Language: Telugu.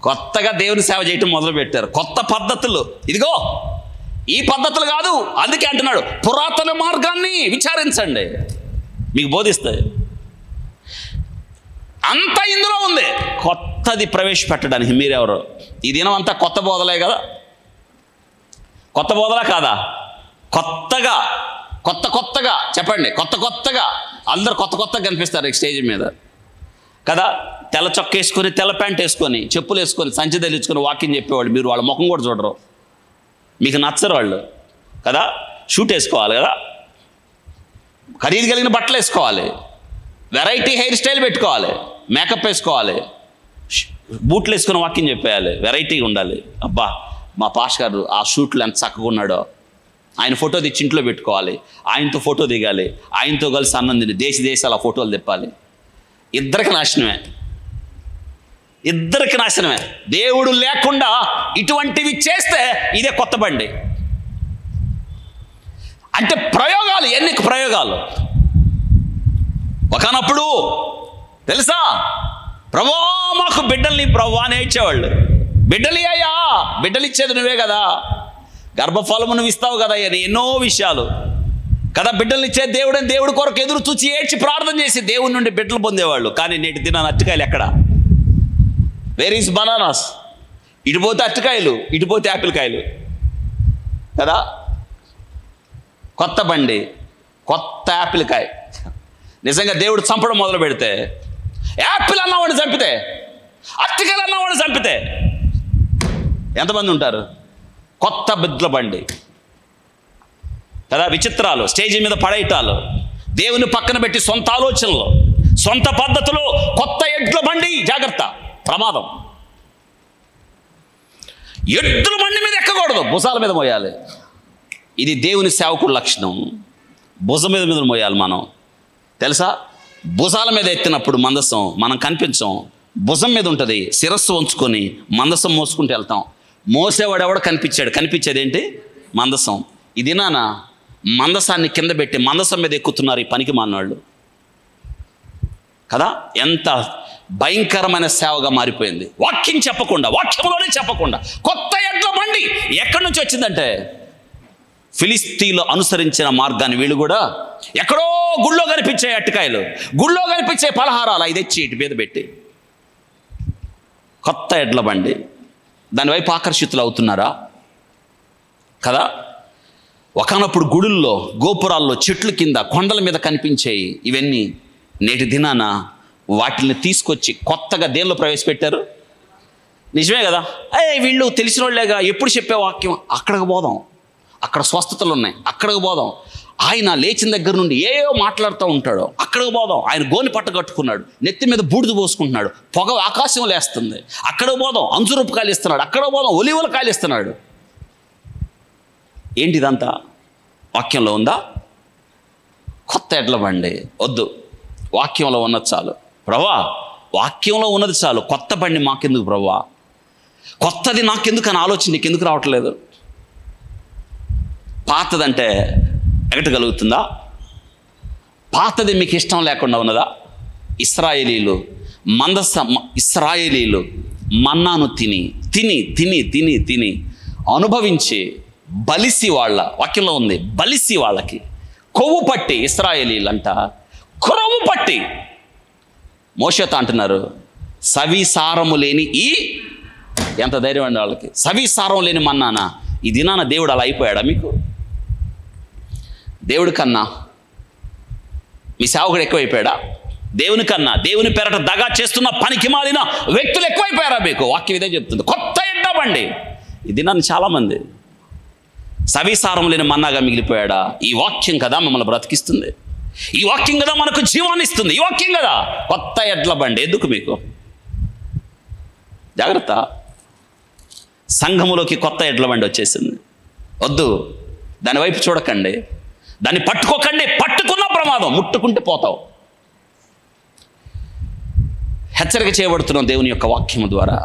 కొత్తగా దేవుని సేవ చేయటం మొదలుపెట్టారు. కొత్త పద్ధతులు, ఇదిగో ఈ పద్ధతులు కాదు. అందుకే అంటున్నాడు, పురాతన మార్గాన్ని విచారించండి, మీకు బోధిస్తాయి. అంతా ఇందులో ఉంది. కొత్తది ప్రవేశపెట్టడానికి మీరెవరు? ఈ దినం అంతా కొత్త బోధలే కదా. కొత్త బోధలా కాదా? కొత్తగా కొత్తగా చెప్పండి. కొత్తగా అందరు కొత్తగా కనిపిస్తారు ఈ స్టేజ్ మీద కదా. తెల్ల చొక్క వేసుకొని, తెల్ల ప్యాంట్ వేసుకొని, చెప్పులు వేసుకొని, సంచి ధరించుకొని వాకింగ్ చెప్పేవాళ్ళు మీరు. వాళ్ళ ముఖం కూడా చూడరు, మీకు నచ్చరు వాళ్ళు కదా. షూట్ వేసుకోవాలి కదా, ఖరీదు కలిగిన బట్టలు వేసుకోవాలి, వెరైటీ హెయిర్ స్టైల్ పెట్టుకోవాలి, మేకప్ వేసుకోవాలి, బూట్లు వేసుకొని వాకింగ్ చెప్పేయాలి, వెరైటీగా ఉండాలి. అబ్బా మా పాష్ గారు ఆ షూట్లో ఎంత చక్కగా ఉన్నాడో, ఆయన ఫోటో తెచ్చి ఇంట్లో పెట్టుకోవాలి, ఆయనతో ఫోటో దిగాలి, ఆయనతో కలిసి అన్నం తిని దేశాల ఫోటోలు తిప్పాలి. ఇద్దరికి నాశనమే. దేవుడు లేకుండా ఇటువంటివి చేస్తే ఇదే కొత్త బండి. అంటే ప్రయోగాలు, ఎన్ని ప్రయోగాలు. ఒకనప్పుడు తెలుసా, ప్రభా మాకు బిడ్డల్ని ప్రభా అని ఇచ్చేవాళ్ళు. బిడ్డలి అయ్యా, బిడ్డలు ఇచ్చేది నువ్వే కదా, గర్భఫలము నువ్వు ఇస్తావు కదా అని ఎన్నో విషయాలు కదా. బిడ్డలు ఇచ్చే దేవుడని దేవుడి కొరకు ఎదురు చూచి ఏడ్చి ప్రార్థన చేసి దేవుడి నుండి బిడ్డలు పొందేవాళ్ళు. కానీ నేటి దినాన అరటికాయలు ఎక్కడ? Where is bananas? ఇటు పోతే అరటికాయలు, ఇటు పోతే యాపిల్ కాయలు కదా. కొత్త బండి, కొత్త యాపిల్ కాయ. నిజంగా దేవుడు చంపడం మొదలు పెడితే, యాపిల్ అన్నవాడిని చంపితే, అరటికాయలు అన్నవాడిని చంపితే ఎంతమంది ఉంటారు? కొత్త బిడ్డల బండి కదా. విచిత్రాలు, స్టేజీ మీద పడేయటాలు, దేవుని పక్కన పెట్టి సొంత ఆలోచనలు, సొంత పద్ధతులు, కొత్త ఎడ్ల బండి. జాగ్రత్త, ప్రమాదం. ఎడ్ల బండి మీద ఎక్కకూడదు, భుజాల మీద మోయాలి. ఇది దేవుని సేవకుడు లక్షణం. భుజం మీద మోయాలి మనం. తెలుసా, భుజాల మీద ఎత్తినప్పుడు మందసం మనం కనిపించం, భుజం మీద ఉంటుంది. శిరస్సు ఉంచుకొని మందసం మోసుకుంటూ వెళ్తాం. మోసేవాడు ఎవడో కనిపించేది ఏంటి? మందసం. ఇది నానా మందసాన్ని కింద పెట్టి మందసం మీద ఎక్కుతున్నారు ఈ పనికి మానవాళ్ళు కదా. ఎంత భయంకరమైన సేవగా మారిపోయింది. వాక్యంలోనే చెప్పకుండా కొత్త ఎడ్ల బండి ఎక్కడి నుంచి వచ్చిందంటే, ఫిలిస్తీన్లు అనుసరించిన మార్గాన్ని వీళ్ళు కూడా ఎక్కడో గుళ్ళో కనిపించే అరటికాయలు, గుళ్ళో కనిపించే పలహారాలు ఇది తెచ్చి ఇటు మీద పెట్టి కొత్త ఎడ్ల బండి. దానివైపు ఆకర్షితులు అవుతున్నారా కదా. ఒకనప్పుడు గుడుల్లో, గోపురాల్లో, చెట్ల కింద, కొండల మీద కనిపించేవి ఇవన్నీ నేటి దినాన వాటిని తీసుకొచ్చి కొత్తగా దేనిలో ప్రవేశపెట్టారు. నిజమే కదా. వీళ్ళు తెలిసిన వాళ్ళేగా, ఎప్పుడు చెప్పే వాక్యం అక్కడికి పోదాం, అక్కడ స్వస్థతలు ఉన్నాయి, అక్కడికి పోదాం. ఆయన లేచిన దగ్గర నుండి ఏవో మాట్లాడుతూ ఉంటాడు, అక్కడికి పోదాం. ఆయన గోని పట్ట కట్టుకున్నాడు, నెత్తి మీద బూడిద పోసుకుంటున్నాడు, పొగ ఆకాశం లేస్తుంది, అక్కడికి పోదాం. అంజూరపు కాయలు ఇస్తున్నాడు, అక్కడికి పోదాం. ఒలివల కాయలు ఇస్తున్నాడు. ఏంటిదంతా వాక్యంలో ఉందా? కొత్త ఎడ్ల బండి వద్దు, వాక్యంలో ఉన్నది చాలు. ప్రభా వాక్యంలో ఉన్నది చాలు, కొత్త బండి మాకెందుకు ప్రభా? కొత్తది నాకెందుకు అని ఆలోచన నీకెందుకు రావట్లేదు? పాతదంటే ఎగటగలుగుతుందా? పాతది మీకు ఇష్టం లేకుండా ఉన్నదా? ఇశ్రాయేలీలు మన్నాను తిని అనుభవించి బలిసి, వాళ్ళ వాక్యంలో ఉంది, బలిసి వాళ్ళకి కొవ్వు పట్టి, ఇశ్రాయేలీలంట కొవ్వు పట్టి మోషేతో అంటున్నారు, సవిసారము లేని ఈ, ఎంత ధైర్యం అండి వాళ్ళకి, సవిసారం లేని మన్నానా. ఈ దినాన దేవుడు అలా అయిపోయాడా మీకు? దేవుడి కన్నా మీ సేవకుడు ఎక్కువైపోయాడా? దేవుని కన్నా దేవుని పేరట దగా చేస్తున్న పనికి మాలిన వ్యక్తులు ఎక్కువైపోయారా మీకు? వాక్యం ఇదే చెప్తుంది. కొత్త ఎడ్ల బండి. ఈ దినాన్ని చాలామంది సవిసారం లేని మన్నాగా మిగిలిపోయాడా? ఈ వాక్యం కదా మమ్మల్ని బ్రతికిస్తుంది, ఈ వాక్యం కదా మనకు జీవాన్ని ఇస్తుంది, ఈ వాక్యం కదా. కొత్త ఎడ్ల బండి ఎందుకు మీకు? జాగ్రత్త. సంఘములోకి కొత్త ఎడ్ల బండి వచ్చేసింది. వద్దు, దాని వైపు చూడకండి, దాన్ని పట్టుకోకండి. పట్టుకున్న ప్రమాదం, ముట్టుకుంటే పోతావు. హెచ్చరిక చేయబడుతున్నాం దేవుని యొక్క వాక్యము ద్వారా.